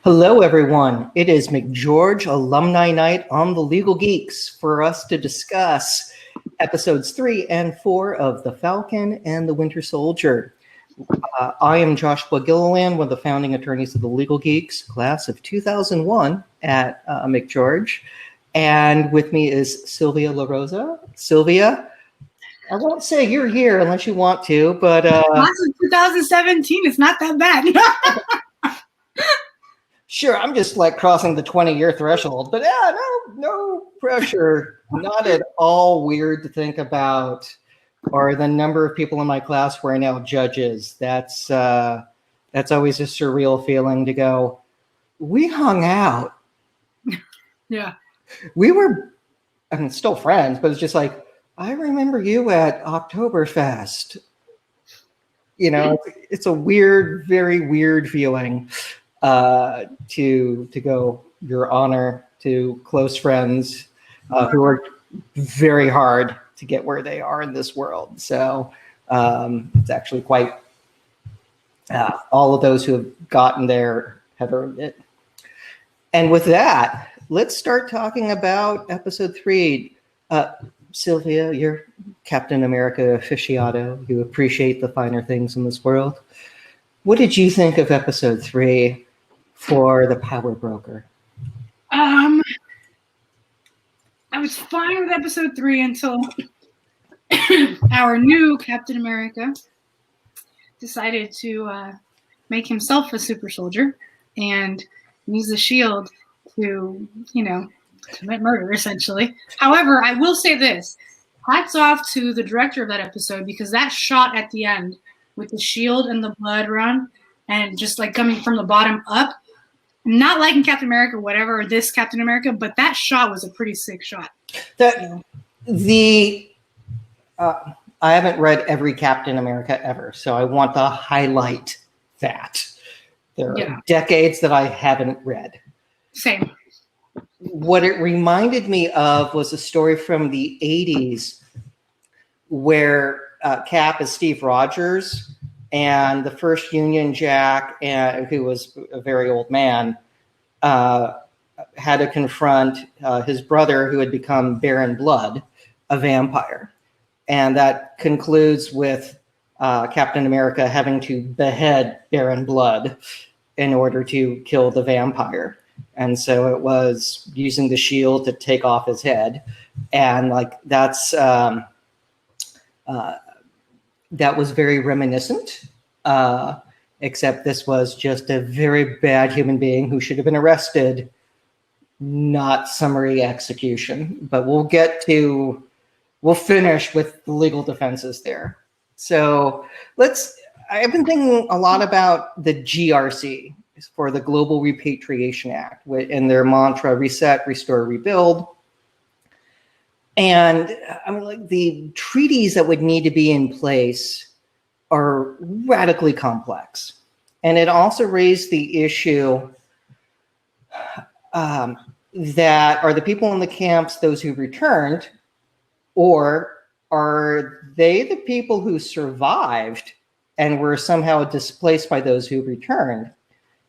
Hello, everyone. It is McGeorge Alumni Night on the Legal Geeks for us to discuss episodes 3 and 4 of The Falcon and the Winter Soldier. I am Joshua Gilliland, one of the founding attorneys of the Legal Geeks, class of 2001 at McGeorge. And with me is Sylvia Rosa. Sylvia, I won't say you're here unless you want to, but... Class of 2017, it's not that bad. Sure, I'm just like crossing the 20-year threshold, but yeah, no pressure. Not at all weird to think about, or the number of people in my class who are now judges. That's always a surreal feeling to go, we hung out. Yeah. We were, I mean, still friends, but it's just like, I remember you at Oktoberfest. You know, it's a weird, very weird feeling. To go, Your Honor, to close friends who worked very hard to get where they are in this world. So it's actually quite, all of those who have gotten there have earned it. And with that, let's start talking about episode 3. Sylvia, you're Captain America aficionado. You appreciate the finer things in this world. What did you think of episode 3? For the power broker? I was fine with episode 3 until our new Captain America decided to make himself a super soldier and use the shield to, commit murder, essentially. However, I will say this. Hats off to the director of that episode, because that shot at the end with the shield and the blood run and just like coming from the bottom up, not liking Captain America, whatever, or this Captain America, but that shot was a pretty sick shot. I haven't read every Captain America ever, so I want to highlight that. There are decades that I haven't read. Same. What it reminded me of was a story from the 80s where Cap is Steve Rogers, and the first Union Jack, who was a very old man, had to confront his brother, who had become Baron Blood, a vampire. And that concludes with Captain America having to behead Baron Blood in order to kill the vampire. And so it was using the shield to take off his head. And that was very reminiscent, except this was just a very bad human being who should have been arrested, not summary execution. But we'll finish with the legal defenses there. So I've been thinking a lot about the GRC, for the Global Repatriation Act, and their mantra, reset, restore, rebuild. And I mean, like, the treaties that would need to be in place are radically complex. And it also raised the issue that are the people in the camps those who returned, or are they the people who survived and were somehow displaced by those who returned?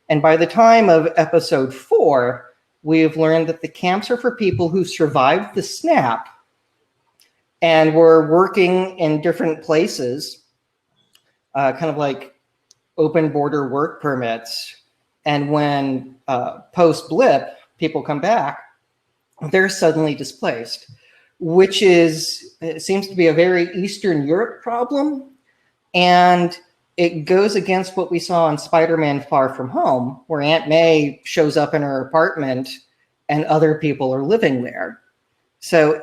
And by the time of episode 4, we have learned that the camps are for people who survived the snap and were working in different places, kind of like open border work permits. And when post-blip, people come back, they're suddenly displaced, which seems to be a very Eastern Europe problem. And it goes against what we saw in Spider-Man Far From Home, where Aunt May shows up in her apartment and other people are living there. So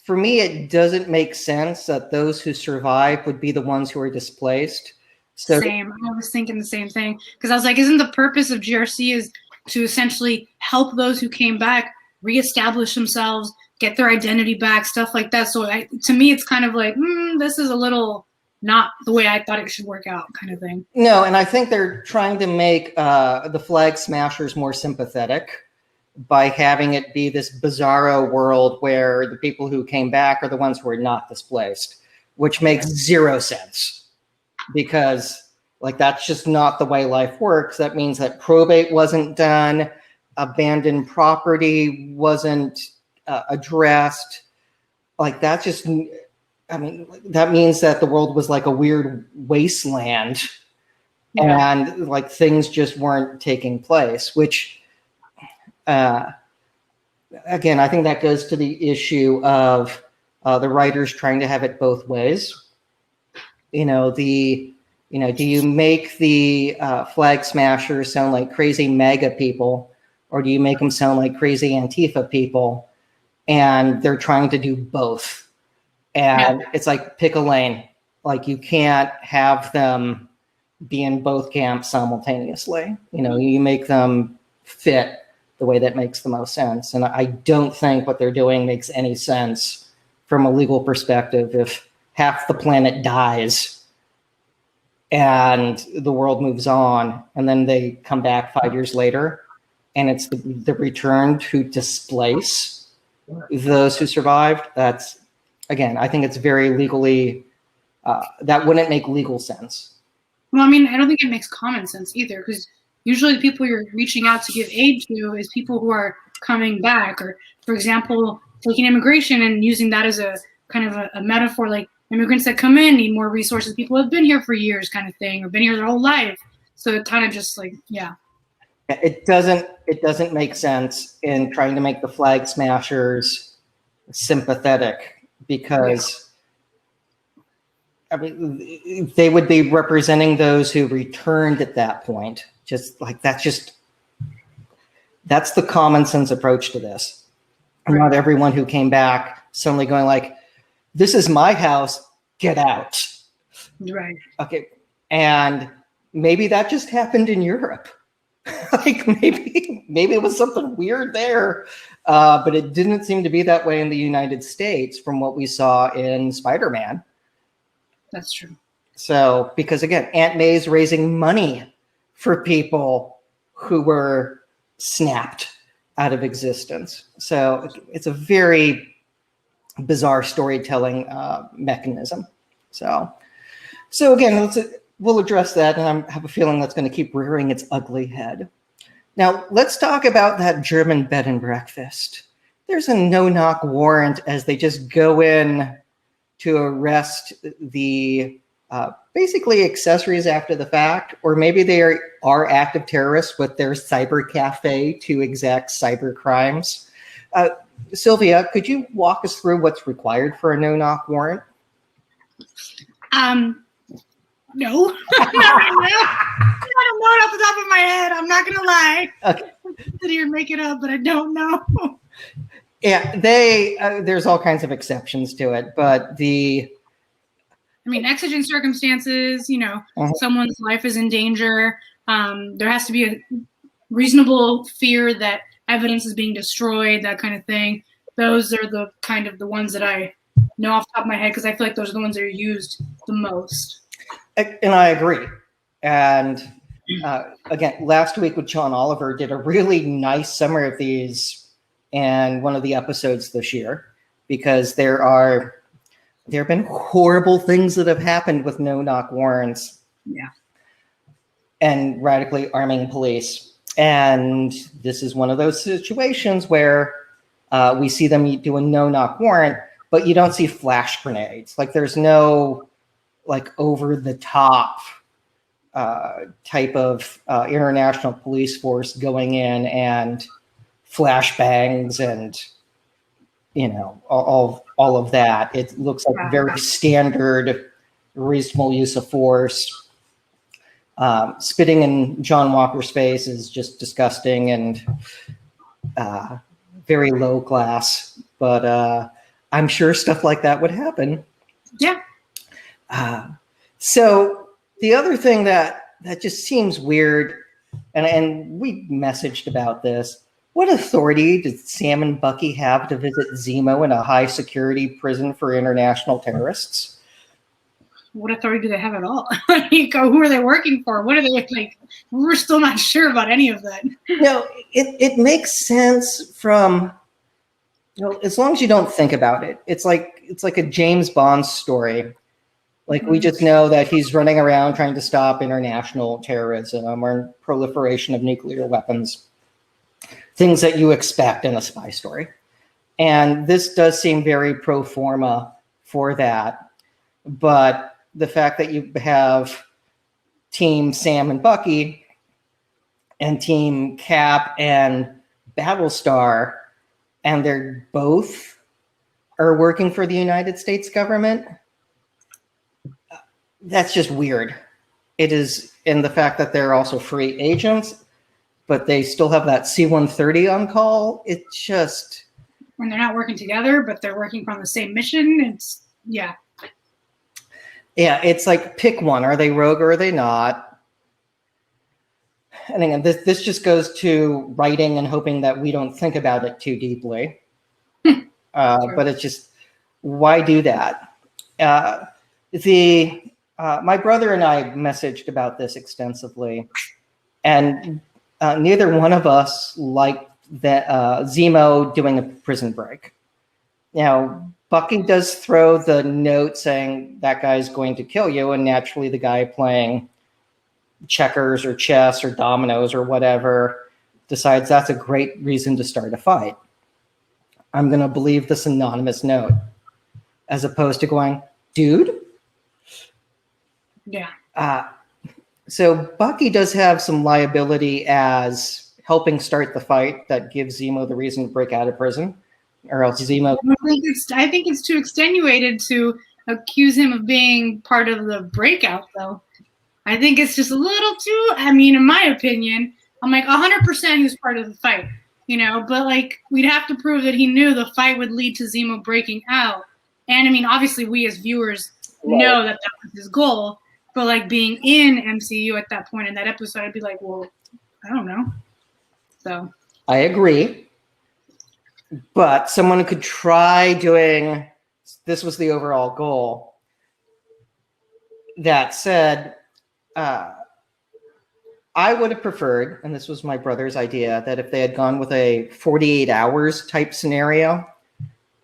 for me, it doesn't make sense that those who survive would be the ones who are displaced. So Same. I was thinking the same thing, because I was like, isn't the purpose of GRC is to essentially help those who came back reestablish themselves, get their identity back, stuff like that. So to me, it's kind of like, this is a little not the way I thought it should work out, kind of thing. No, and I think they're trying to make the Flag Smashers more sympathetic by having it be this bizarro world where the people who came back are the ones who are not displaced, which makes zero sense, because Like, that's just not the way life works. That means that probate wasn't done, abandoned property wasn't addressed. Like, that's just, I mean, that means that the world was like a weird wasteland, and like things just weren't taking place, which, again, I think that goes to the issue of the writers trying to have it both ways. Do you make the flag smashers sound like crazy MAGA people, or do you make them sound like crazy Antifa people? And they're trying to do both. And it's like, pick a lane. Like, you can't have them be in both camps simultaneously. You make them fit the way that makes the most sense. And I don't think what they're doing makes any sense from a legal perspective. If half the planet dies and the world moves on, and then they come back 5 years later, and it's the returned who displace those who survived. That's, again, I think it's very legally, that wouldn't make legal sense. Well, I mean, I don't think it makes common sense either, because usually the people you're reaching out to give aid to is people who are coming back, or, for example, taking immigration and using that as a kind of a metaphor, like immigrants that come in need more resources. People have been here for years, kind of thing, or been here their whole life. So it kind of just like, It doesn't make sense in trying to make the flag smashers sympathetic, because I mean, they would be representing those who returned at that point. Just like, that's the common sense approach to this. Right. Not everyone who came back suddenly going like, this is my house, get out. Right. Okay. And maybe that just happened in Europe. Like, maybe it was something weird there, but it didn't seem to be that way in the United States from what we saw in Spider-Man. That's true. So, because again, Aunt May's raising money for people who were snapped out of existence. So it's a very bizarre storytelling mechanism. So again, we'll address that, and I have a feeling that's going to keep rearing its ugly head. Now, let's talk about that German bed and breakfast. There's a no-knock warrant as they just go in to arrest the basically accessories after the fact, or maybe they are active terrorists with their cyber cafe to exact cyber crimes. Sylvia, could you walk us through what's required for a no-knock warrant? No. Not right now. I don't know it off the top of my head. I'm not gonna lie. Okay. Sit here and make it up, but I don't know. Yeah, there's all kinds of exceptions to it, but exigent circumstances, someone's life is in danger. There has to be a reasonable fear that evidence is being destroyed, that kind of thing. Those are the kind of the ones that I know off the top of my head, because I feel like those are the ones that are used the most. And I agree. And again, last week with John Oliver did a really nice summary of these in one of the episodes this year, because there have been horrible things that have happened with no-knock warrants. Yeah. And radically arming police. And this is one of those situations where we see them do a no-knock warrant, but you don't see flash grenades. Like, there's no like over-the-top type of international police force going in and flashbangs and all of that. It looks like very standard, reasonable use of force. Spitting in John Walker's face is just disgusting and very low class, but I'm sure stuff like that would happen. Yeah. So the other thing that just seems weird, and we messaged about this, what authority did Sam and Bucky have to visit Zemo in a high security prison for international terrorists? What authority do they have at all? Who are they working for? What are they like? We're still not sure about any of that. No, it makes sense from, as long as you don't think about it. It's like a James Bond story Like, we just know that he's running around trying to stop international terrorism or proliferation of nuclear weapons, things that you expect in a spy story. And this does seem very pro forma for that. But the fact that you have Team Sam and Bucky and Team Cap and Battlestar, and they're both are working for the United States government, that's just weird. It is, in the fact that they're also free agents, but they still have that C-130 on call. It's just... When they're not working together, but they're working on the same mission. It's, yeah. Yeah, it's like, pick one. Are they rogue or are they not? And again, this just goes to writing and hoping that we don't think about it too deeply. But it's just, why do that? My brother and I messaged about this extensively, and neither one of us liked that Zemo doing a prison break. Now, Bucky does throw the note saying that guy's going to kill you, and naturally the guy playing checkers or chess or dominoes or whatever decides that's a great reason to start a fight. I'm going to believe this anonymous note, as opposed to going, dude. Yeah. So Bucky does have some liability as helping start the fight that gives Zemo the reason to break out of prison, or else Zemo... I think it's too extenuated to accuse him of being part of the breakout, though. I think it's just a little too, I mean, in my opinion, I'm like 100% he was part of the fight, you know, but like, we'd have to prove that he knew the fight would lead to Zemo breaking out. And I mean, obviously we as viewers know that that was his goal, but like being in MCU at that point in that episode, I'd be like, well, I don't know. So I agree. But someone could try doing, this was the overall goal. That said, I would have preferred, and this was my brother's idea, that if they had gone with a 48 hours type scenario,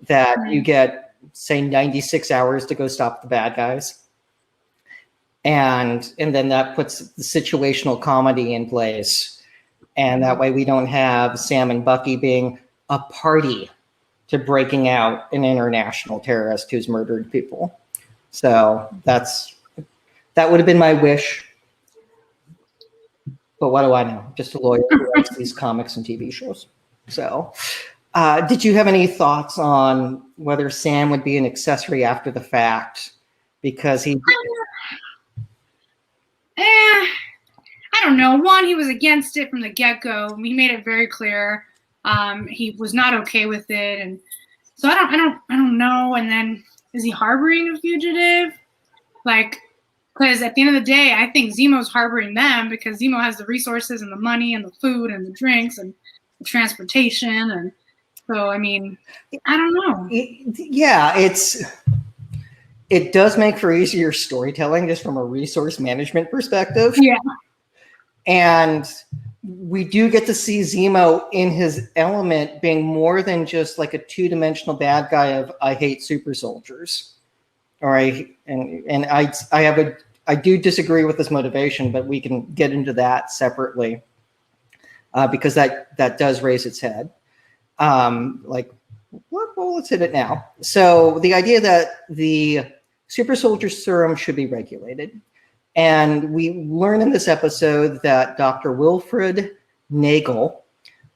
that you get, say, 96 hours to go stop the bad guys. And then that puts the situational comedy in place. And that way we don't have Sam and Bucky being a party to breaking out an international terrorist who's murdered people. So that would have been my wish. But what do I know? Just a lawyer who writes these comics and TV shows. So did you have any thoughts on whether Sam would be an accessory after the fact? Because he... I don't know. One, he was against it from the get-go. He made it very clear. He was not okay with it, and so I don't know. And then, is he harboring a fugitive? Like, because at the end of the day, I think Zemo's harboring them because Zemo has the resources and the money and the food and the drinks and the transportation, and so I mean, I don't know. It does make for easier storytelling just from a resource management perspective. Yeah. And we do get to see Zemo in his element being more than just like a two-dimensional bad guy of I hate super soldiers. All right. And I do disagree with this motivation, but we can get into that separately because that does raise its head. Let's hit it now. So the idea that the super soldier serum should be regulated. And we learn in this episode that Dr. Wilfred Nagel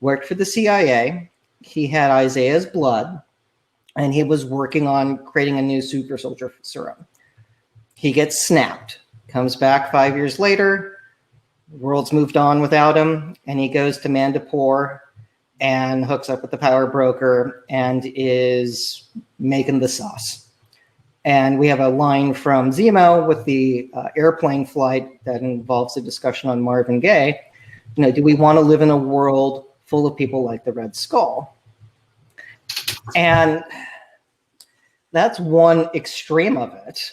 worked for the CIA. He had Isaiah's blood, and he was working on creating a new super soldier serum. He gets snapped, comes back 5 years later, the world's moved on without him, and he goes to Mandapore and hooks up with the power broker and is making the sauce. And we have a line from Zemo with the airplane flight that involves a discussion on Marvin Gaye. You know, do we want to live in a world full of people like the Red Skull? And that's one extreme of it.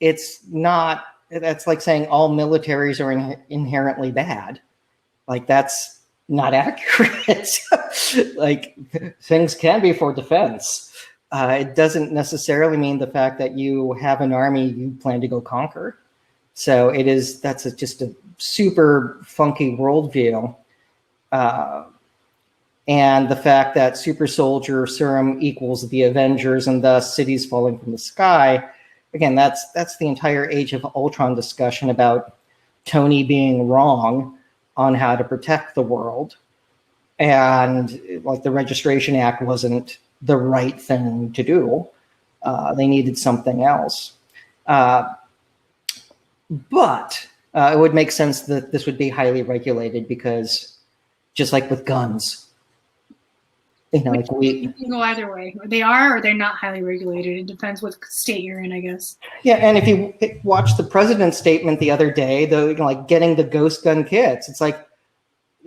It's not, that's like saying all militaries are inherently bad. Like, that's not accurate. Like, things can be for defense. It doesn't necessarily mean the fact that you have an army you plan to go conquer. So that's just a super funky worldview. And the fact that super soldier serum equals the Avengers and thus cities falling from the sky. Again, that's the entire Age of Ultron discussion about Tony being wrong on how to protect the world. And like the Registration Act wasn't the right thing to do. They needed something else. But it would make sense that this would be highly regulated because just like with guns, like you can go either way. They are or they're not highly regulated. It depends what state you're in, I guess. Yeah, and if you watch the president's statement the other day, like getting the ghost gun kits, it's like,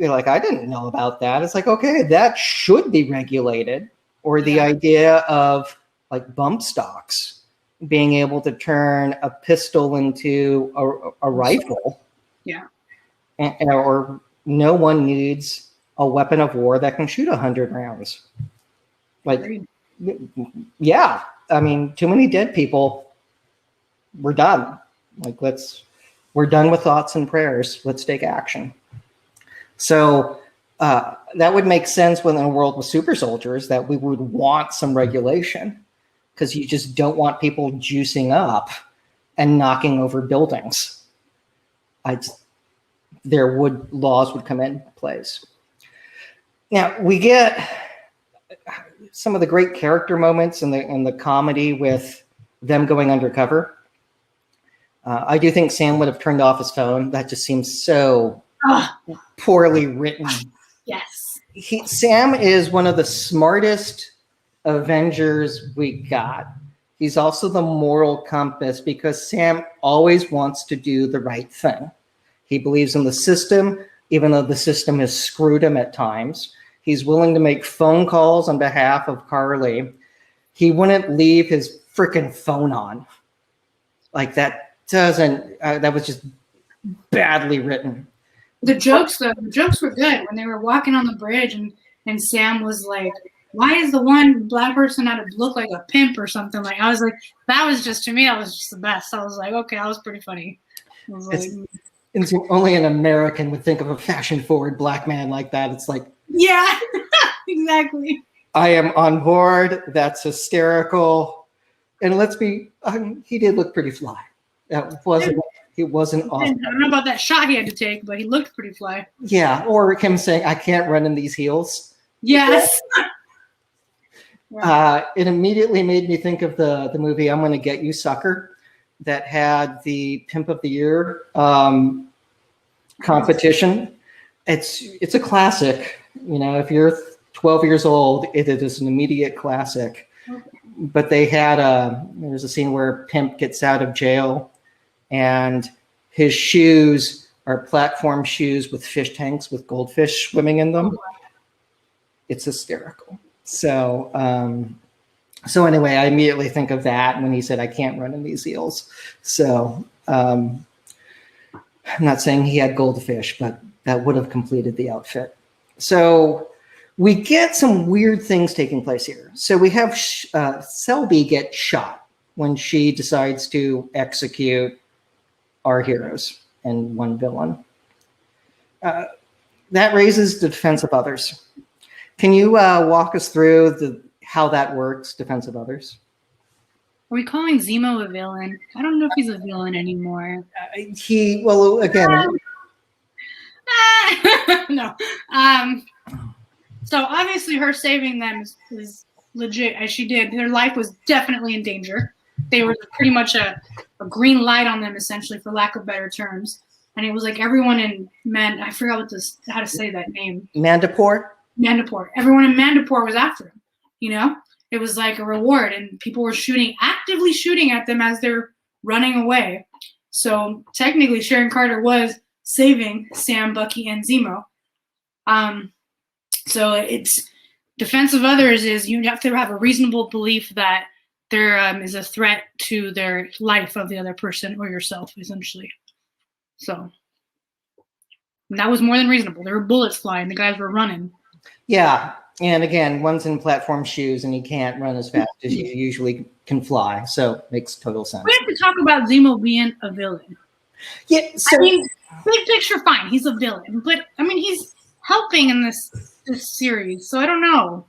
I didn't know about that. It's like, okay, that should be regulated. Or the idea of like bump stocks, being able to turn a pistol into a rifle. Yeah. Or no one needs a weapon of war that can shoot 100 rounds. Like, yeah, I mean, too many dead people. We're done. Like, we're done with thoughts and prayers. Let's take action. So that would make sense when in a world with super soldiers that we would want some regulation, because you just don't want people juicing up and knocking over buildings. Laws would come into place. Now we get some of the great character moments in the comedy with them going undercover. I do think Sam would have turned off his phone. That just seems so poorly written. Yes. Sam is one of the smartest Avengers we got. He's also the moral compass because Sam always wants to do the right thing. He believes in the system, even though the system has screwed him at times. He's willing to make phone calls on behalf of Carly. He wouldn't leave his freaking phone on. Like that was just badly written. The jokes were good when they were walking on the bridge and Sam was like, why is the one black person had to look like a pimp or something? Like, I was like, that was just, to me, that was just the best. I was like, okay, that was pretty funny. I was like, only an American would think of a fashion-forward black man like that. It's like, yeah, exactly. I am on board. That's hysterical. And let's be, he did look pretty fly. He wasn't awesome. I don't know about that shot he had to take, but he looked pretty fly. Yeah, or him saying, I can't run in these heels. Yes. It immediately made me think of the movie I'm Gonna Get You, Sucker, that had the Pimp of the Year competition. It's a classic. If you're 12 years old, it is an immediate classic. Okay. But there's a scene where Pimp gets out of jail and his shoes are platform shoes with fish tanks with goldfish swimming in them. It's hysterical. So anyway, I immediately think of that when he said, I can't run in these heels. So I'm not saying he had goldfish, but that would have completed the outfit. So we get some weird things taking place here. So we have Selby get shot when she decides to execute our heroes and one villain. That raises the defense of others. Can you walk us through how that works, defense of others? Are we calling Zemo a villain? I don't know if he's a villain anymore. No. So obviously her saving them is legit, as she did. Their life was definitely in danger. They were pretty much a green light on them, essentially, for lack of better terms. And it was like everyone in I forgot how to say that name. Mandapore. Everyone in Mandapore was after him. It was like a reward, and people were actively shooting at them as they're running away. So technically, Sharon Carter was saving Sam, Bucky, and Zemo. So it's defense of others is you have to have a reasonable belief that there is a threat to their life of the other person or yourself, essentially. So that was more than reasonable. There were bullets flying. The guys were running. Yeah. And again, one's in platform shoes, and he can't run as fast as you usually can fly. So makes total sense. We have to talk about Zemo being a villain. Yeah. So I mean, big picture, fine, he's a villain, but I mean, he's helping in this series, so I don't know.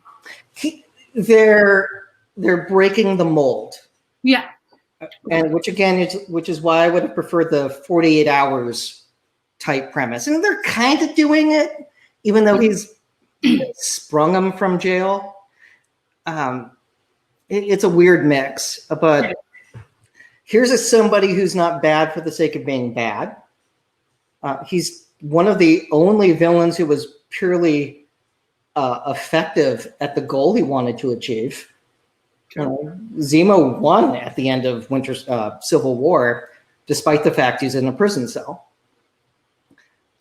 They're breaking the mold. Yeah. And which is why I would have preferred the 48 hours type premise. And they're kind of doing it, even though he's sprung them from jail. It's a weird mix, but here's somebody who's not bad for the sake of being bad. He's one of the only villains who was purely effective at the goal he wanted to achieve. Zemo won at the end of Civil War, despite the fact he's in a prison cell.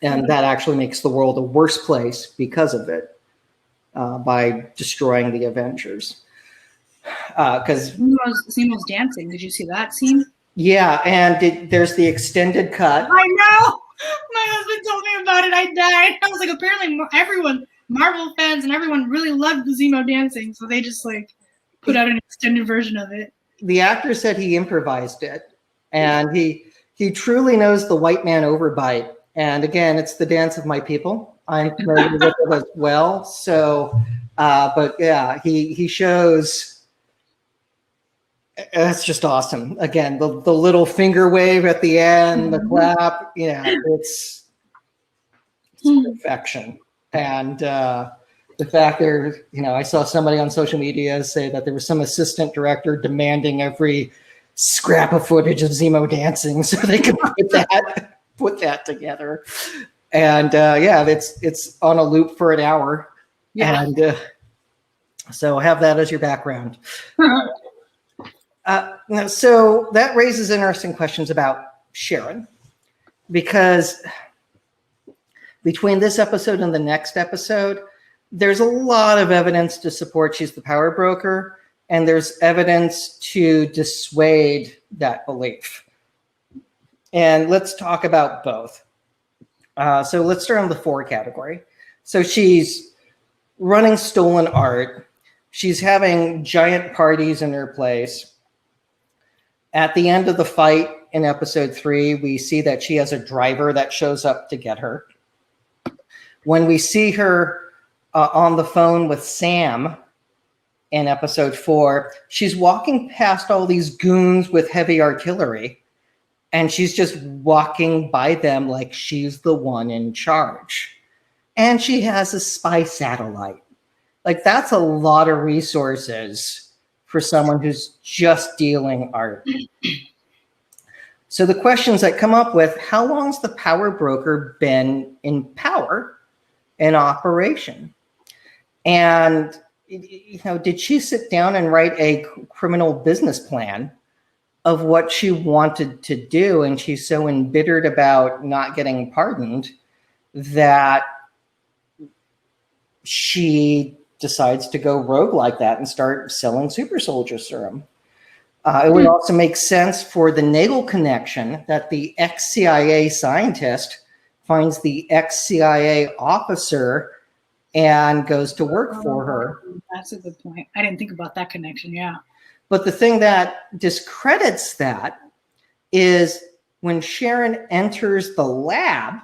And that actually makes the world a worse place because of it, by destroying the Avengers. Because Zemo's dancing. Did you see that scene? Yeah, and there's the extended cut. I know! My husband told me about it. I died. I was like, apparently everyone, Marvel fans and everyone really loved the Zemo dancing, so they just like put out an extended version of it. The actor said he improvised it, and he truly knows the white man overbite. And again, it's the dance of my people. I'm familiar with it as well. So, but yeah, he shows. That's just awesome. Again, the little finger wave at the end, the clap. Yeah, it's perfection. And the fact I saw somebody on social media say that there was some assistant director demanding every scrap of footage of Zemo dancing so they could put that together. And it's on a loop for an hour. Yeah. And so have that as your background. So that raises interesting questions about Sharon, because between this episode and the next episode, there's a lot of evidence to support she's the power broker, and there's evidence to dissuade that belief. And let's talk about both. So let's start on the 4 category. So she's running stolen art. She's having giant parties in her place. At the end of the fight in episode 3, we see that she has a driver that shows up to get her. When we see her on the phone with Sam in episode 4, she's walking past all these goons with heavy artillery, and she's just walking by them like she's the one in charge. And she has a spy satellite. Like, that's a lot of resources for someone who's just dealing art. So the questions that come up with, how long's the power broker been in power, in operation? And, did she sit down and write a criminal business plan of what she wanted to do? And she's so embittered about not getting pardoned that she decides to go rogue like that and start selling super soldier serum. It would also make sense for the Nagel connection that the ex-CIA scientist finds the ex-CIA officer and goes to work for her. That's a good point. I didn't think about that connection, yeah. But the thing that discredits that is when Sharon enters the lab,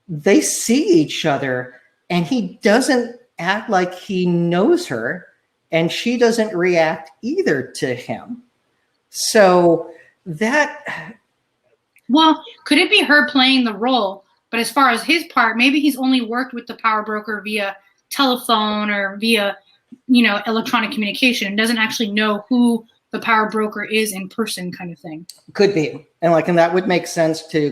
they see each other, and he doesn't act like he knows her, and she doesn't react either to him. So that... Well, could it be her playing the role? But as far as his part, maybe he's only worked with the power broker via telephone or via, electronic communication, and doesn't actually know who the power broker is in person, kind of thing. Could be. And that would make sense to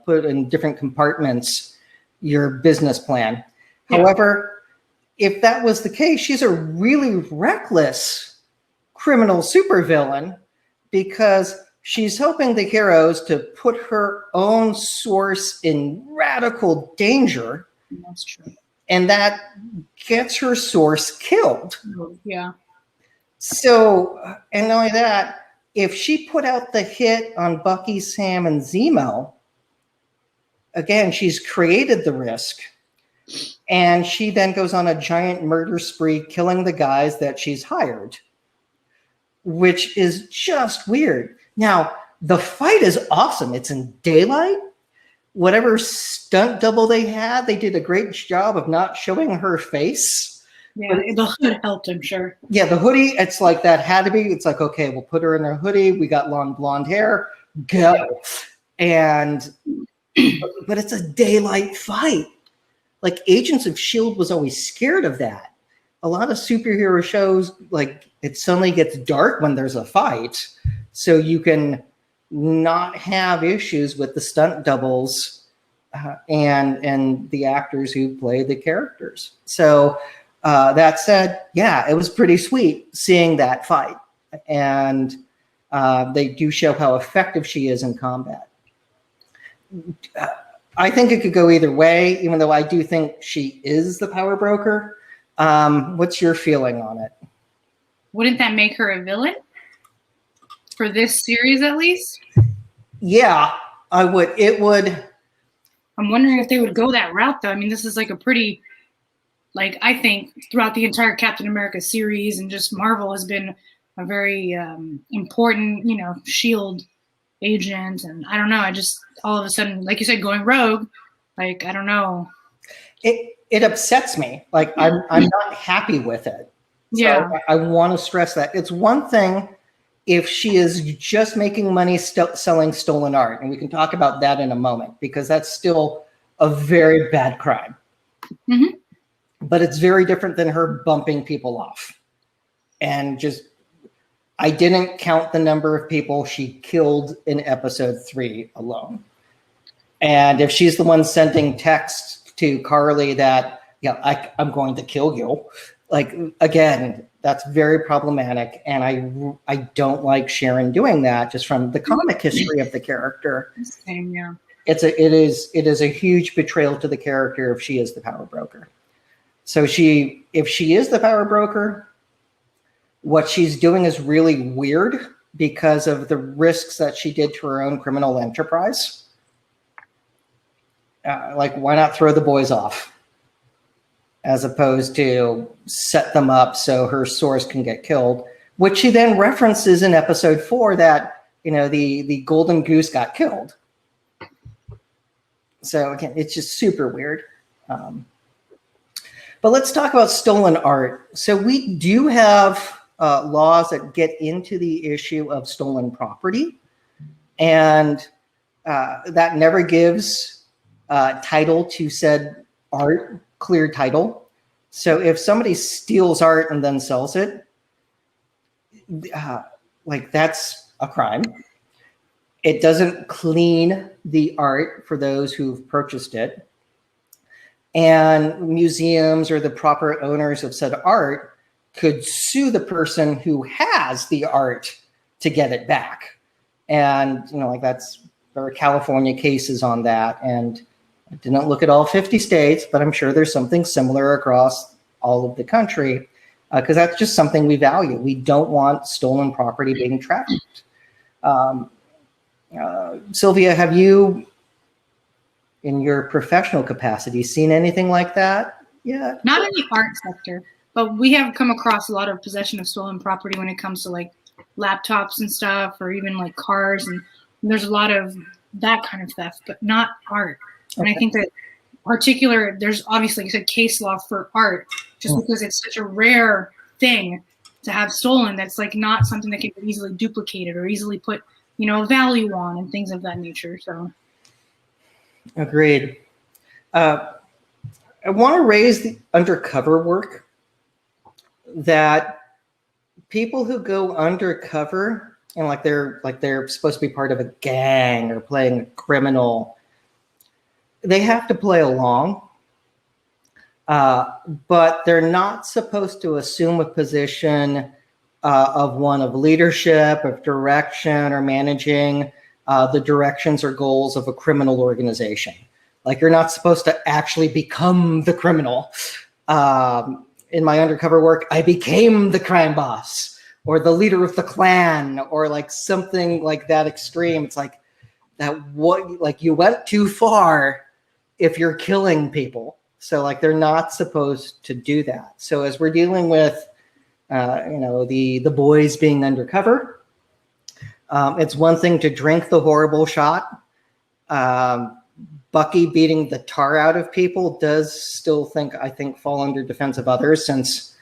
put in different compartments your business plan. Yeah. However, if that was the case, she's a really reckless criminal supervillain, because she's helping the heroes to put her own source in radical danger. That's true. And that gets her source killed. Yeah. So, and not only that, if she put out the hit on Bucky, Sam, and Zemo, again, she's created the risk. And she then goes on a giant murder spree, killing the guys that she's hired, which is just weird. Now, the fight is awesome. It's in daylight. Whatever stunt double they had, they did a great job of not showing her face. Yeah, the hood helped, I'm sure. Yeah, the hoodie, it's like that had to be. It's like, okay, we'll put her in her hoodie. We got long blonde hair. Go. Yeah. But it's a daylight fight. Like Agents of S.H.I.E.L.D. was always scared of that. A lot of superhero shows, like it suddenly gets dark when there's a fight. So you can not have issues with the stunt doubles and the actors who play the characters. So that said, yeah, it was pretty sweet seeing that fight. And they do show how effective she is in combat. I think it could go either way, even though I do think she is the power broker. What's your feeling on it? Wouldn't that make her a villain? For this series, at least? Yeah, I would. It would. I'm wondering if they would go that route, though. I mean, this is like a pretty, like, I think throughout the entire Captain America series and just Marvel has been a very important, S.H.I.E.L.D. agent. And I don't know. I just, all of a sudden, like you said, going rogue, like, I don't know. It upsets me. Like, I'm not happy with it. So yeah. I want to stress that. It's one thing if she is just making money selling stolen art, and we can talk about that in a moment, because that's still a very bad crime. Mm-hmm. But it's very different than her bumping people off. And just, I didn't count the number of people she killed in episode 3 alone. And if she's the one sending texts to Carly that, yeah, I'm going to kill you, like, again, that's very problematic, and I don't like Sharon doing that, just from the comic history of the character. Same, yeah. It is a huge betrayal to the character if she is the power broker. So if she is the power broker, what she's doing is really weird because of the risks that she did to her own criminal enterprise. Like, why not throw the boys off? As opposed to set them up so her source can get killed, which she then references in episode 4 that, the golden goose got killed. So again, it's just super weird. But let's talk about stolen art. So we do have laws that get into the issue of stolen property, and that never gives title to said art, clear title. So if somebody steals art and then sells it, like, that's a crime. It doesn't clean the art for those who've purchased it. And museums or the proper owners of said art could sue the person who has the art to get it back. And, there are California cases on that. And I didn't look at all 50 states, but I'm sure there's something similar across all of the country, because that's just something we value. We don't want stolen property being trafficked. Sylvia, have you, in your professional capacity, seen anything like that yet? Not in the art sector, but we have come across a lot of possession of stolen property when it comes to like laptops and stuff, or even like cars. And there's a lot of that kind of theft, but not art. And I think that there's obviously, like you said, case law for art, just because it's such a rare thing to have stolen. That's like not something that can be easily duplicated or easily put, value on and things of that nature. So. Agreed. I want to raise the undercover work, that people who go undercover and they're supposed to be part of a gang or playing a criminal, they have to play along, but they're not supposed to assume a position of one of leadership, of direction, or managing the directions or goals of a criminal organization. Like, you're not supposed to actually become the criminal. In my undercover work, I became the crime boss or the leader of the clan, or like something like that extreme. It's like that, you went too far if you're killing people. So like they're not supposed to do that. So as we're dealing with, the boys being undercover, it's one thing to drink the horrible shot. Bucky beating the tar out of people does still I think fall under defense of others since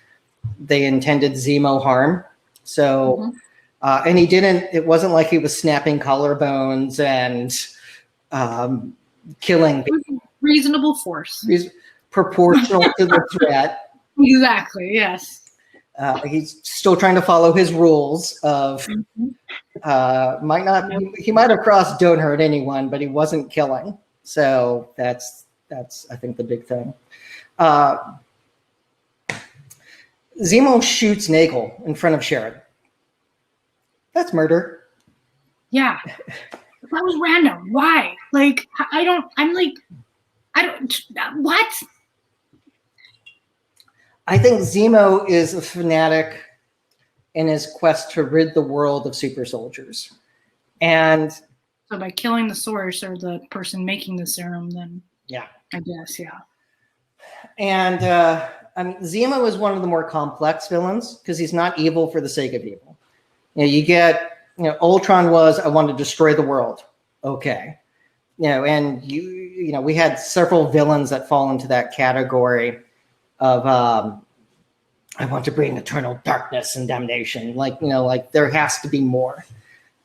they intended Zemo harm. So, and he didn't, it wasn't like he was snapping collarbones and killing people. Reasonable force. Proportional to the threat. Exactly, yes. He's still trying to follow his rules of he might have crossed don't hurt anyone, but he wasn't killing. So that's I think the big thing. Zemo shoots Nagel in front of Sharon. That's murder. Yeah. That was random. Why? Like, what? I think Zemo is a fanatic in his quest to rid the world of super soldiers. And so by killing the source or the person making the serum, then yeah, I guess, yeah. And Zemo is one of the more complex villains because he's not evil for the sake of evil. You get, Ultron was, I want to destroy the world. Okay. And we had several villains that fall into that category of I want to bring eternal darkness and damnation. Like there has to be more.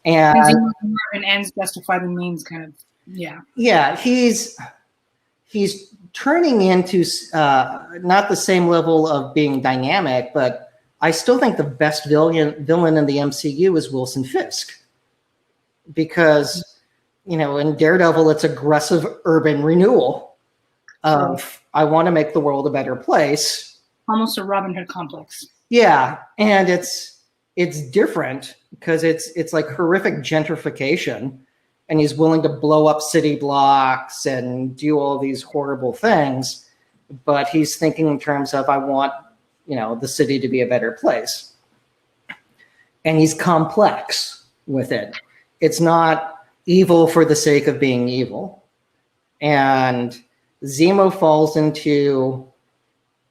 And ends justify the means kind of, yeah. Yeah, he's turning into not the same level of being dynamic, but I still think the best villain in the MCU is Wilson Fisk. Because, in Daredevil, it's aggressive urban renewal of I want to make the world a better place. Almost a Robin Hood complex. Yeah, and it's different because it's like horrific gentrification, and he's willing to blow up city blocks and do all these horrible things, but he's thinking in terms of I want, the city to be a better place. And he's complex with it. It's not evil for the sake of being evil. And Zemo falls into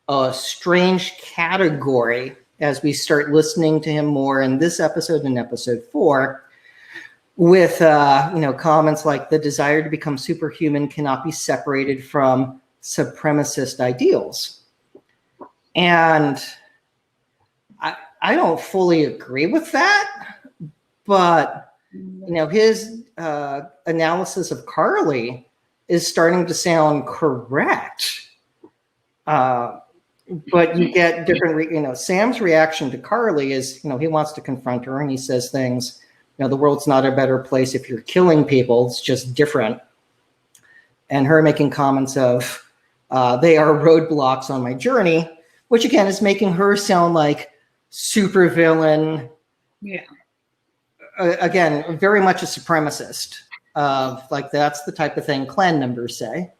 a strange category as we start listening to him more in this episode and episode 4 with, comments like the desire to become superhuman cannot be separated from supremacist ideals. And I don't fully agree with that, but, his analysis of Carly is starting to sound correct. But you get different, Sam's reaction to Carly is, he wants to confront her and he says things, the world's not a better place if you're killing people, it's just different. And her making comments of, they are roadblocks on my journey, which again is making her sound like super villain. Yeah. Again, very much a supremacist. Like that's the type of thing Klan members say.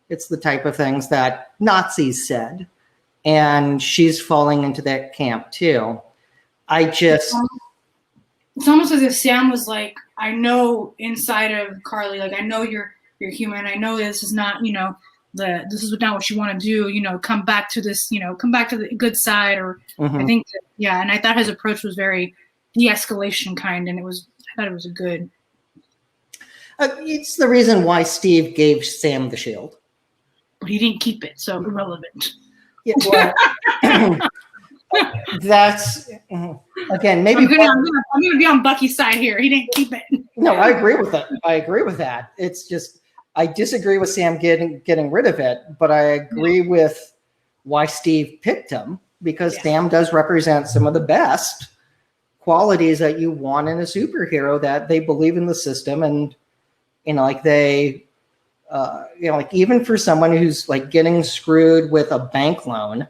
It's the type of things that Nazis said. And she's falling into that camp too. It's almost as if Sam was like, I know inside of Carly, like I know you're human. I know this is not, this is not what you want to do, come back to this, come back to the good side. Or I think and I thought his approach was very de-escalation kind, and I thought it was a good. It's the reason why Steve gave Sam the shield. But he didn't keep it, so irrelevant. Yeah, well, that's again maybe I'm gonna be on Bucky's side here. He didn't keep it. No, I agree with that. It's just I disagree with Sam getting rid of it, but I agree with why Steve picked him because Sam does represent some of the best qualities that you want in a superhero, that they believe in the system and like they. Like even for someone who's like getting screwed with a bank loan,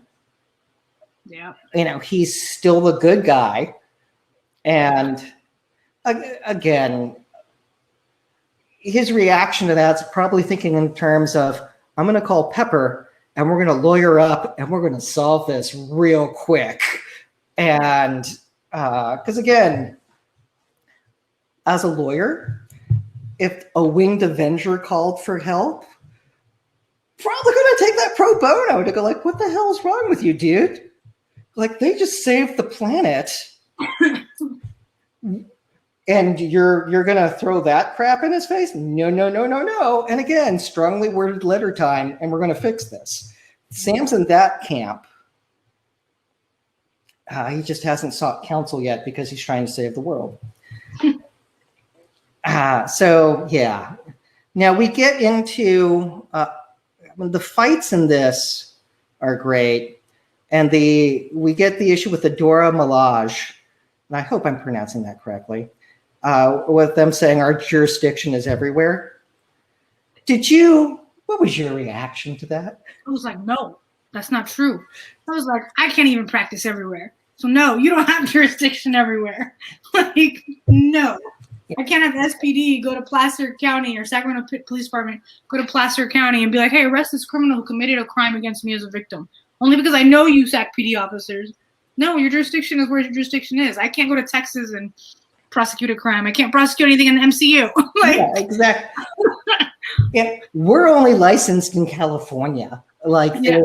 he's still the good guy. And again, his reaction to that's probably thinking in terms of, I'm going to call Pepper and we're going to lawyer up and we're going to solve this real quick. And because again, as a lawyer, if a winged Avenger called for help, probably going to take that pro bono to go like, what the hell is wrong with you, dude? Like, they just saved the planet. And you're going to throw that crap in his face? No, no, no, no, no. And again, strongly worded letter time, and we're going to fix this. Sam's in that camp. He just hasn't sought counsel yet because he's trying to save the world. So, yeah. Now we get into the fights in this are great. And we get the issue with the Dora Milaje. And I hope I'm pronouncing that correctly. With them saying our jurisdiction is everywhere. What was your reaction to that? I was like, no, that's not true. I was like, I can't even practice everywhere. So no, you don't have jurisdiction everywhere. Like, no. I can't have SPD go to Placer County or Sacramento Police Department, go to Placer County and be like, hey, arrest this criminal who committed a crime against me as a victim. Only because I know you Sac PD officers. No, your jurisdiction is where your jurisdiction is. I can't go to Texas and prosecute a crime. I can't prosecute anything in the MCU. Like, yeah, exactly. Yeah, we're only licensed in California. Like, yeah.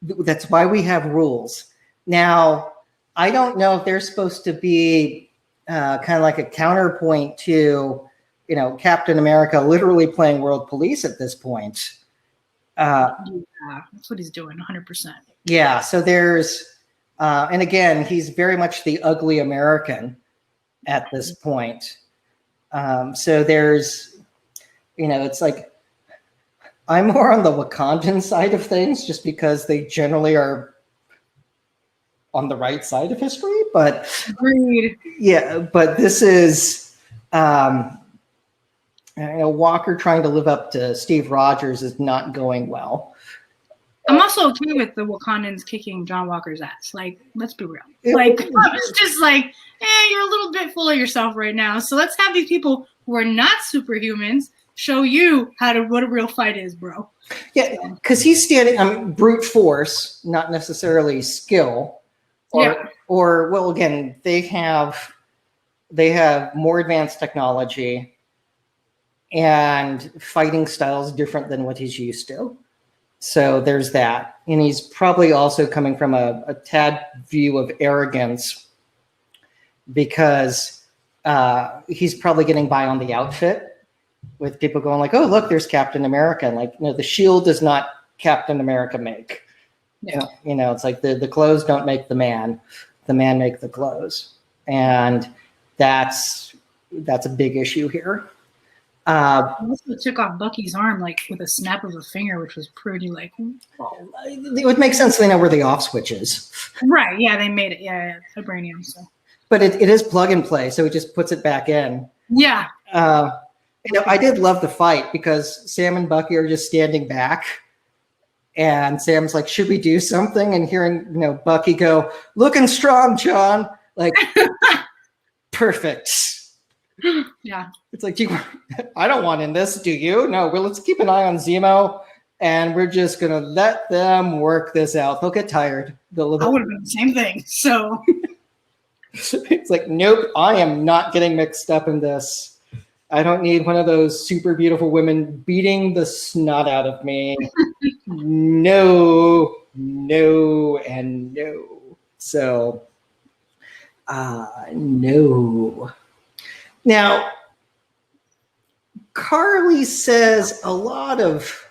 That's why we have rules. Now, I don't know if they're supposed to be kind of like a counterpoint to, Captain America literally playing world police at this point. Yeah, that's what he's doing, 100%. Yeah, so there's, and again, he's very much the ugly American at this point. So there's, it's like, I'm more on the Wakandan side of things just because they generally are on the right side of history, but agreed. Yeah, but this is, Walker trying to live up to Steve Rogers is not going well. I'm also okay with the Wakandans kicking John Walker's ass. Like, let's be real. Like, it's just like, you're a little bit full of yourself right now. So let's have these people who are not superhumans show you what a real fight is, bro. Yeah, because he's standing brute force, not necessarily skill. Or well, again, they have more advanced technology and fighting styles different than what he's used to. So there's that. And he's probably also coming from a tad view of arrogance because he's probably getting by on the outfit with people going like, oh, look, there's Captain America. And like, the shield does not Captain America make. Yeah. It's like the clothes don't make the man make the clothes. And that's a big issue here. Also took off Bucky's arm like with a snap of a finger, which was pretty like. It would make sense. They know where the off switch is. Right. Yeah, they made it. Yeah, vibranium. So. But it is plug and play, so it just puts it back in. Yeah. I did love the fight because Sam and Bucky are just standing back. And Sam's like, should we do something? And hearing, Bucky go, looking strong, John. Like, perfect. Yeah. It's like, I don't want in this, do you? No, well, let's keep an eye on Zemo. And we're just going to let them work this out. They'll get tired. I would have done the same thing. So. It's like, nope, I am not getting mixed up in this. I don't need one of those super beautiful women beating the snot out of me. No, and no. So, no. Now, Carly says a lot of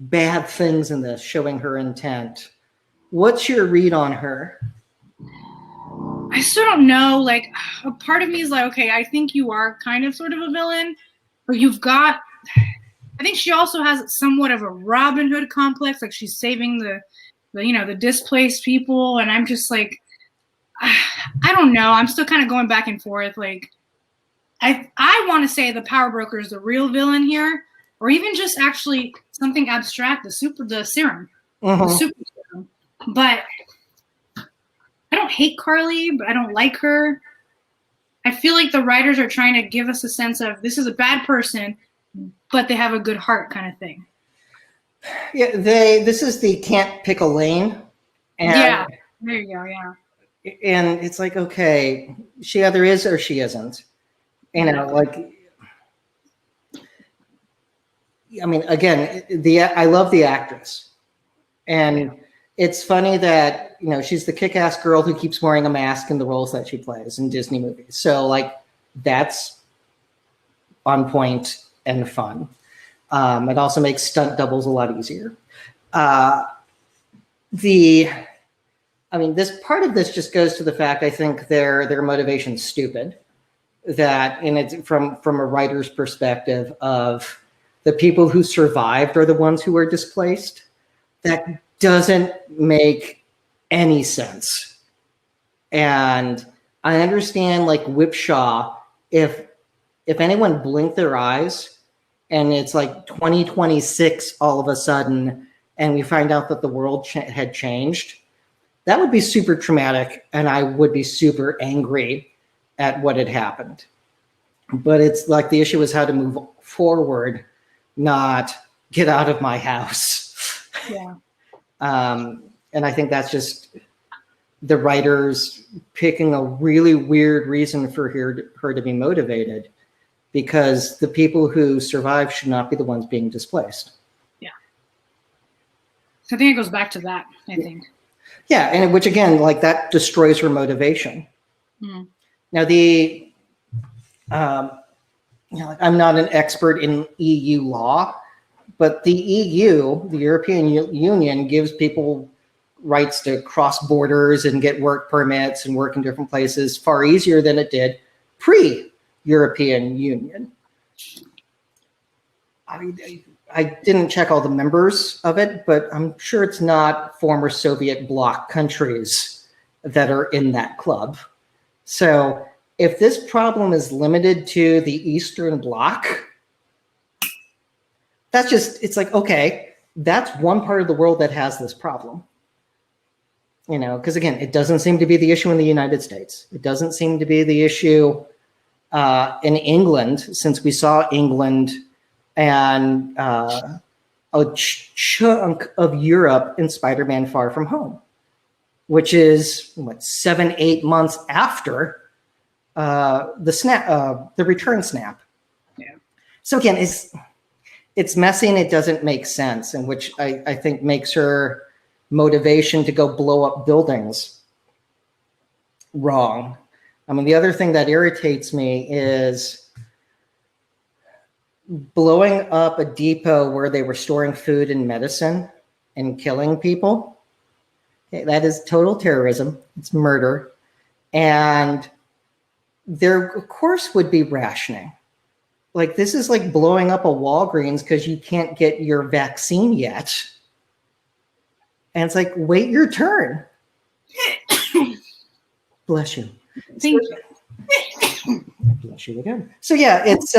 bad things in this, showing her intent. What's your read on her? I still don't know. Like, a part of me is like, okay, I think you are kind of sort of a villain, but I think she also has somewhat of a Robin Hood complex. Like, she's saving the displaced people. And I'm just like, I don't know. I'm still kind of going back and forth. Like, I want to say the power broker is the real villain here, or even just actually something abstract, the serum, the super serum. But I don't hate Carly, but I don't like her. I feel like the writers are trying to give us a sense of this is a bad person, but they have a good heart kind of thing. Yeah, this is the can't pick a lane. And, yeah, there you go, yeah. And it's like, okay, she either is or she isn't. Like, I mean, again, I love the actress, and it's funny that she's the kick-ass girl who keeps wearing a mask in the roles that she plays in Disney movies. So like that's on point and fun. It also makes stunt doubles a lot easier. This part of this just goes to the fact I think their motivation's stupid. And it's from a writer's perspective of the people who survived are the ones who are displaced. That doesn't make any sense. And I understand like Whipshaw, if anyone blinked their eyes and it's like 2026 all of a sudden, and we find out that the world had changed, that would be super traumatic, and I would be super angry at what had happened. But it's like the issue is how to move forward, not get out of my house. Yeah. And I think that's just the writers picking a really weird reason for her to be motivated, because the people who survive should not be the ones being displaced. Yeah. So I think it goes back to that, I think. Yeah, and which again, like that destroys her motivation. Mm. Now I'm not an expert in EU law, but the EU, the European Union, gives people rights to cross borders and get work permits and work in different places far easier than it did pre-European Union. I didn't check all the members of it, but I'm sure it's not former Soviet bloc countries that are in that club. So if this problem is limited to the Eastern Bloc, it's like, okay, that's one part of the world that has this problem. Because again, it doesn't seem to be the issue in the United States. It doesn't seem to be the issue in England, since we saw England and a chunk of Europe in Spider-Man Far From Home, which is 7-8 months after the return snap. Yeah. So again, it's messy and it doesn't make sense, and which I think makes her motivation to go blow up buildings wrong. I mean, the other thing that irritates me is blowing up a depot where they were storing food and medicine and killing people. Okay, that is total terrorism. It's murder. And there, of course, would be rationing. Like, this is like blowing up a Walgreens because you can't get your vaccine yet. And it's like, wait your turn. Bless you. Thank you. Bless you again. So yeah, it's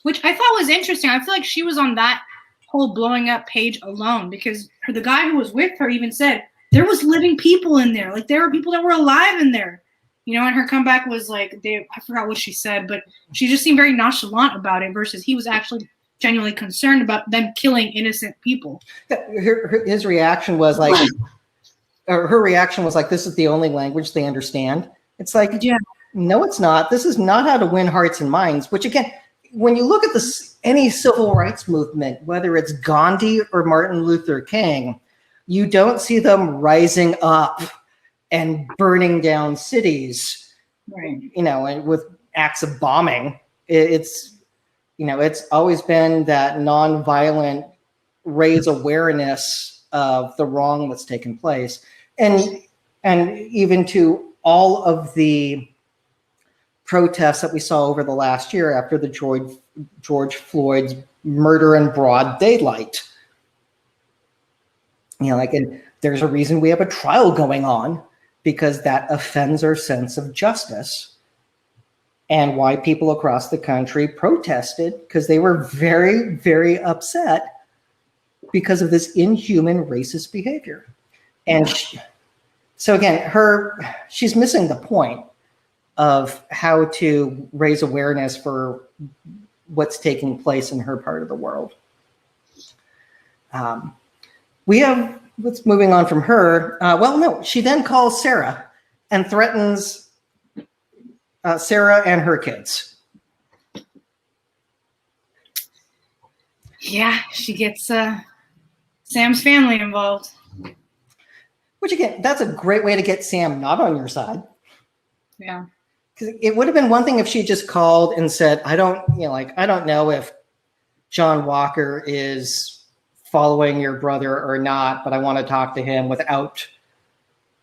which I thought was interesting. I feel like she was on that whole blowing up page alone, because the guy who was with her even said there was living people in there. Like, there were people that were alive in there. And her comeback was like, I forgot what she said, but she just seemed very nonchalant about it, versus he was actually genuinely concerned about them killing innocent people. His reaction was like, or her reaction was like, this is the only language they understand. It's like, yeah. No, it's not. This is not how to win hearts and minds, which again, when you look at any civil rights movement, whether it's Gandhi or Martin Luther King, you don't see them rising up and burning down cities, right? And with acts of bombing. It's always been that nonviolent raise awareness of the wrong that's taken place, and even to all of the protests that we saw over the last year after the George Floyd's murder in broad daylight. And there's a reason we have a trial going on, because that offends our sense of justice, and why people across the country protested, because they were very, very upset because of this inhuman racist behavior. And so again, she's missing the point of how to raise awareness for what's taking place in her part of the world. Let's moving on from her. She then calls Sarah and threatens Sarah and her kids. Yeah, she gets Sam's family involved. Which again, that's a great way to get Sam not on your side. Yeah. Because it would have been one thing if she just called and said, I don't know if John Walker is following your brother or not, but I want to talk to him without,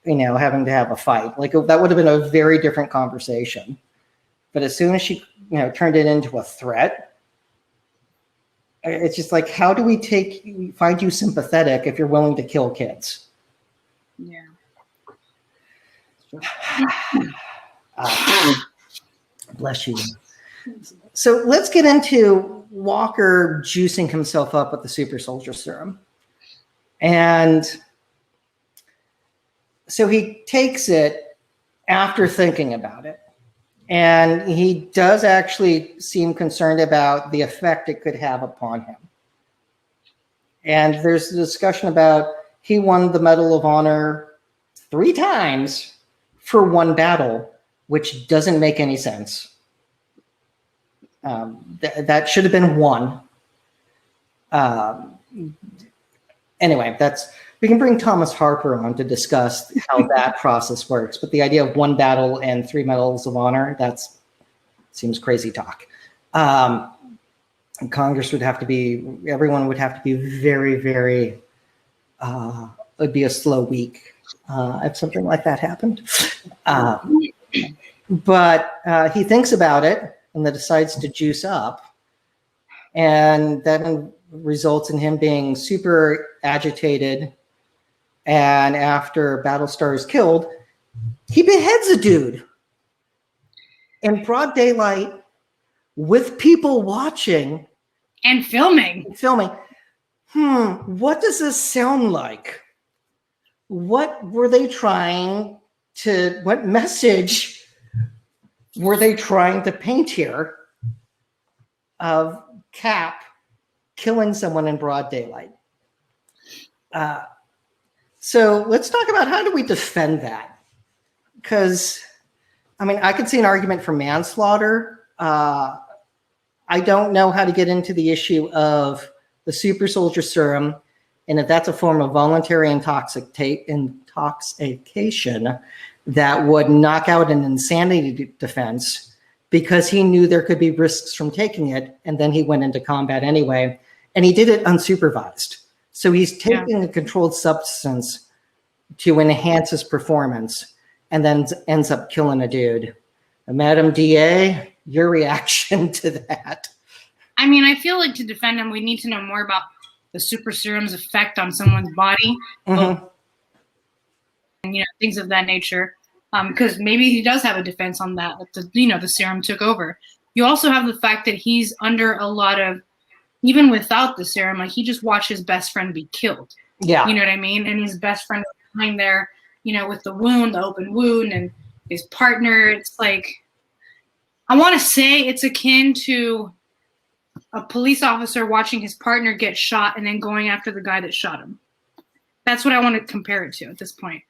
having to have a fight. Like that would have been a very different conversation. But as soon as she, turned it into a threat, it's just like, how do we find you sympathetic if you're willing to kill kids? Yeah. Bless you. So let's get into Walker juicing himself up with the super soldier serum. And so he takes it after thinking about it. And he does actually seem concerned about the effect it could have upon him. And there's a discussion about he won the Medal of Honor 3 times for one battle, which doesn't make any sense. That should have been 1. Anyway, we can bring Thomas Harper on to discuss how that process works. But the idea of 1 battle and 3 medals of honor, seems crazy talk. Congress would have to be, everyone would have to be very, very, it'd be a slow week if something like that happened. But he thinks about it and then decides to juice up. And that results in him being super agitated. And after Battlestar is killed, he beheads a dude in broad daylight with people watching. And filming. What does this sound like? What message were they trying to paint here of Cap killing someone in broad daylight? So let's talk about how do we defend that? Because, I could see an argument for manslaughter. I don't know how to get into the issue of the super soldier serum and if that's a form of voluntary intoxication that would knock out an insanity defense because he knew there could be risks from taking it, and then he went into combat anyway, and he did it unsupervised. So he's taking a controlled substance to enhance his performance and then ends up killing a dude. Madam DA, your reaction to that? I feel like to defend him, we need to know more about the super serum's effect on someone's body, and things of that nature. Because maybe he does have a defense on that. The serum took over. You also have the fact that he's under a lot of, even without the serum, like he just watched his best friend be killed. Yeah, you know what I mean. And his best friend was lying there, with the open wound, and his partner. It's like, I want to say it's akin to a police officer watching his partner get shot and then going after the guy that shot him. That's what I want to compare it to at this point.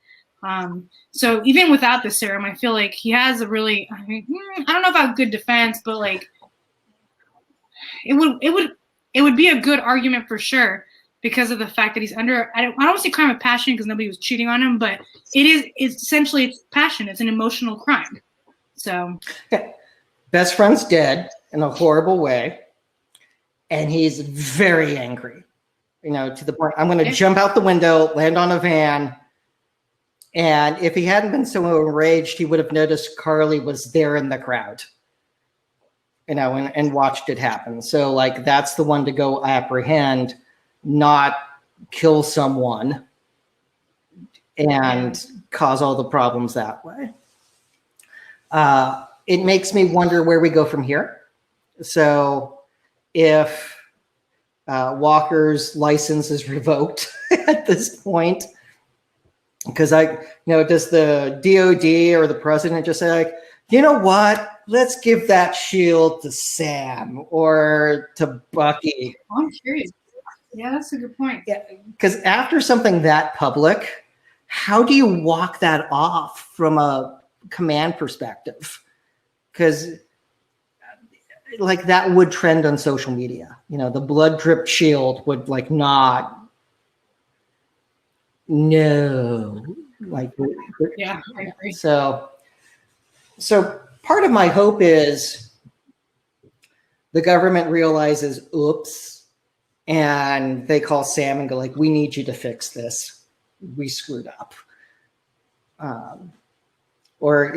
So even without the serum, I feel like he has a really, I don't know about good defense, but like it would be a good argument for sure because of the fact that he's under, I don't want to say crime of passion because nobody was cheating on him, but it's essentially passion. It's an emotional crime. So. Okay. Best friend's dead in a horrible way. And he's very angry, to the point, I'm going to jump out the window, land on a van. And if he hadn't been so enraged, he would have noticed Carly was there in the crowd, and watched it happen. So like, that's the one to go apprehend, not kill someone and cause all the problems that way. It makes me wonder where we go from here. So if Walker's license is revoked at this point, because does the DOD or the president just say like, you know what, let's give that shield to Sam or to Bucky? I'm curious. Yeah, that's a good point. Yeah, because after something that public, how do you walk that off from a command perspective? Because like that would trend on social media. You know, the blood drip shield would like not. No, like Yeah, I agree. so part of my hope is the government realizes, oops, and they call Sam and go like, we need you to fix this. We screwed up. Or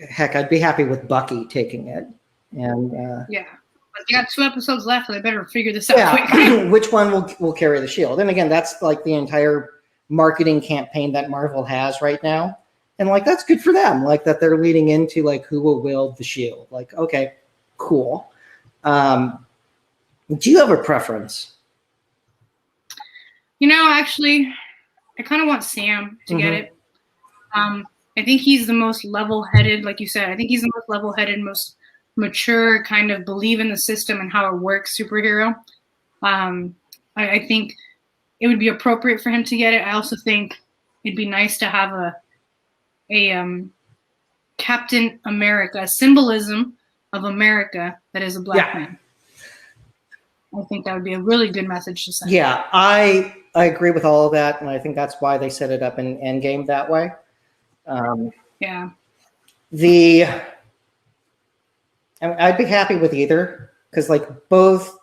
heck, I'd be happy with Bucky taking it. And yeah, but they got 2 episodes left, so they better figure this out quick. Which one will carry the shield? And again, that's like the entire marketing campaign that Marvel has right now. And like, that's good for them. Like that they're leading into like who will wield the shield. Like, okay, cool. Do you have a preference? You know, actually, I kind of want Sam to get it. I think he's the most level-headed, like you said. I think he's the most level-headed, most mature, kind of believe in the system and how it works superhero. I think it would be appropriate for him to get it. I also think it'd be nice to have a Captain America, a symbolism of America that is a black man. I think that would be a really good message to send. Yeah, I agree with all of that, and I think that's why they set it up in Endgame that way. Yeah. I'd be happy with either, because like both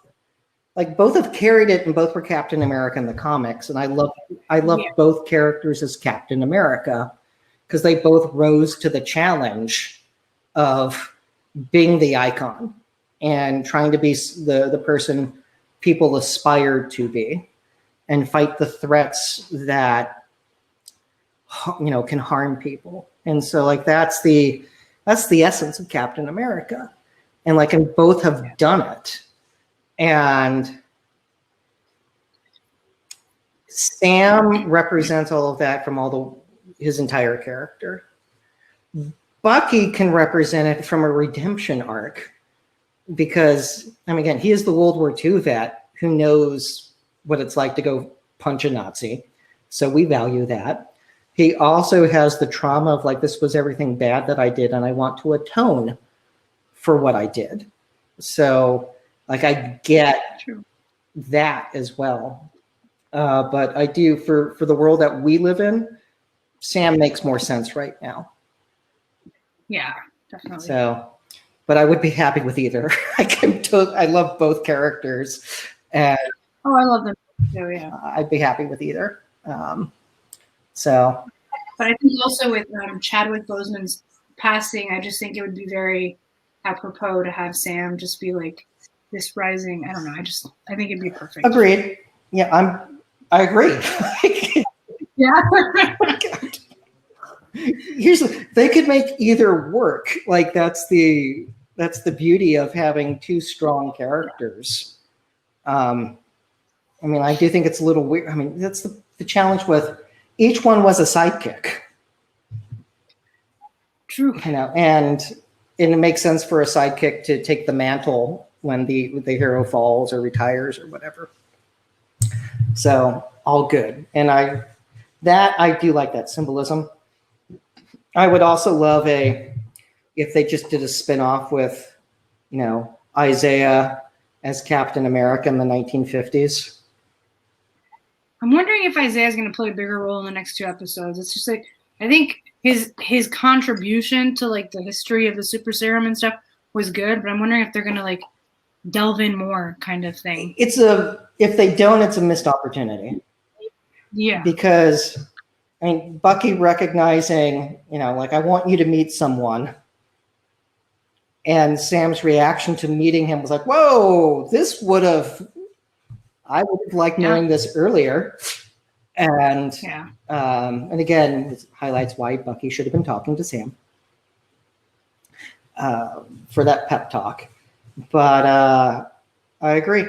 have carried it, and both were Captain America in the comics, and I love both characters as Captain America because they both rose to the challenge of being the icon and trying to be the person people aspire to be and fight the threats that can harm people. And so like that's the essence of Captain America. And like, and both have done it. And Sam represents all of that from his entire character. Bucky can represent it from a redemption arc because, I mean, again, he is the World War II vet who knows what it's like to go punch a Nazi. So we value that. He also has the trauma of like, this was everything bad that I did, and I want to atone for what I did. So like, I get that as well. But I do, for the world that we live in, Sam makes more sense right now. Yeah, definitely. So, but I would be happy with either. I love both characters. And I love them too, yeah. I'd be happy with either. But I think also with Chadwick Boseman's passing, I just think it would be very apropos to have Sam just be like this rising. I don't know. I think it'd be perfect. Agreed. Yeah, I agree. Yeah. They could make either work. Like that's the beauty of having two strong characters. I mean, I do think it's a little weird. I mean, that's the challenge with each one was a sidekick. True. And it makes sense for a sidekick to take the mantle when the hero falls or retires or whatever. So all good. And I do like that symbolism. I would also love if they just did a spin-off with, Isaiah as Captain America in the 1950s. I'm wondering if Isaiah's going to play a bigger role in the next 2 episodes. It's just like, I think his contribution to like the history of the super serum and stuff was good, but I'm wondering if they're going to like delve in more kind of thing. If they don't, it's a missed opportunity. Yeah. Because I mean, Bucky recognizing, like, I want you to meet someone. And Sam's reaction to meeting him was like, whoa, I would have liked knowing this earlier. And, and again, this highlights why Bucky should have been talking to Sam for that pep talk. But I agree.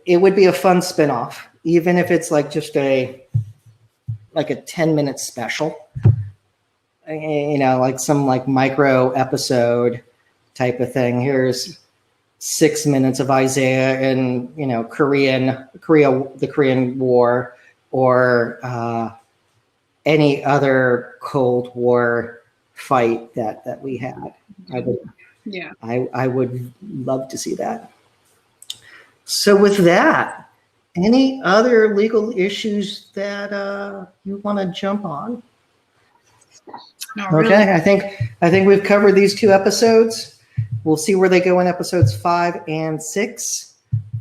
It would be a fun spinoff, even if it's like just a 10-minute special, like some like micro episode type of thing. Here's 6 minutes of Isaiah in, the Korean War, or any other Cold War fight that we had. Yeah. I would love to see that. So with that, any other legal issues that you want to jump on? No, Okay, really. I think we've covered these 2 episodes. We'll see where they go in episodes 5 and 6.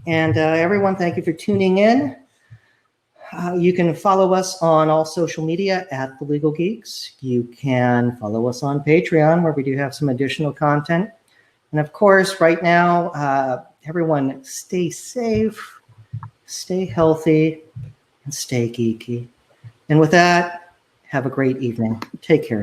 And everyone, thank you for tuning in. You can follow us on all social media at The Legal Geeks. You can follow us on Patreon, where we do have some additional content. And of course, right now, everyone stay safe, stay healthy, and stay geeky. And with that, have a great evening. Take care.